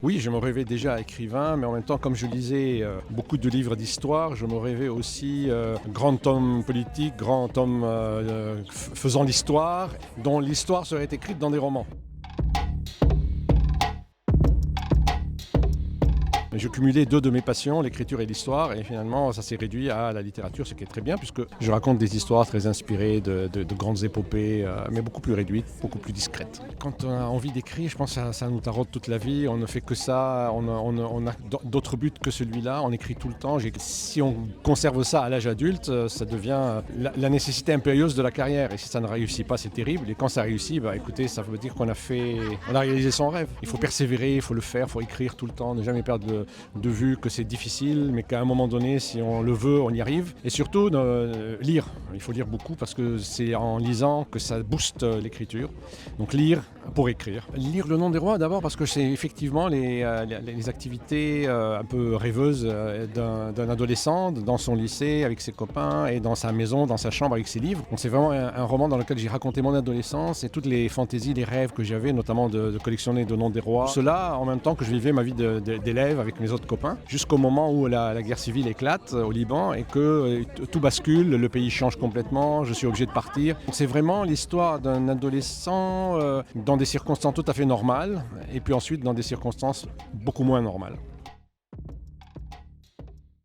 Oui, je me rêvais déjà écrivain, mais en même temps, comme je lisais beaucoup de livres d'histoire, je me rêvais aussi grand homme politique, grand homme faisant l'histoire, dont l'histoire serait écrite dans des romans. Je cumulais deux de mes passions, l'écriture et l'histoire, et finalement ça s'est réduit à la littérature, ce qui est très bien, puisque je raconte des histoires très inspirées de grandes épopées, mais beaucoup plus réduites, beaucoup plus discrètes. Quand on a envie d'écrire, je pense que ça nous taraude toute la vie, on ne fait que ça, on a d'autres buts que celui-là, on écrit tout le temps. Si on conserve ça à l'âge adulte, ça devient la nécessité impérieuse de la carrière, et si ça ne réussit pas, c'est terrible, et quand ça réussit, écoutez, ça veut dire qu'on a réalisé son rêve. Il faut persévérer, il faut le faire, il faut écrire tout le temps, ne jamais perdre de vue que c'est difficile, mais qu'à un moment donné, si on le veut, on y arrive. Et surtout, lire. Il faut lire beaucoup parce que c'est en lisant que ça booste l'écriture. Donc lire pour écrire. Lire Le Nom des Rois d'abord parce que c'est effectivement les activités un peu rêveuses d'un adolescent dans son lycée avec ses copains et dans sa maison, dans sa chambre avec ses livres. Donc c'est vraiment un roman dans lequel j'ai raconté mon adolescence et toutes les fantaisies, les rêves que j'avais, notamment de collectionner Le Nom des Rois. Tout cela en même temps que je vivais ma vie d'élève avec mes autres copains, jusqu'au moment où la guerre civile éclate au Liban et que tout bascule, le pays change complètement, je suis obligé de partir. Donc c'est vraiment l'histoire d'un adolescent dans des circonstances tout à fait normales et puis ensuite dans des circonstances beaucoup moins normales.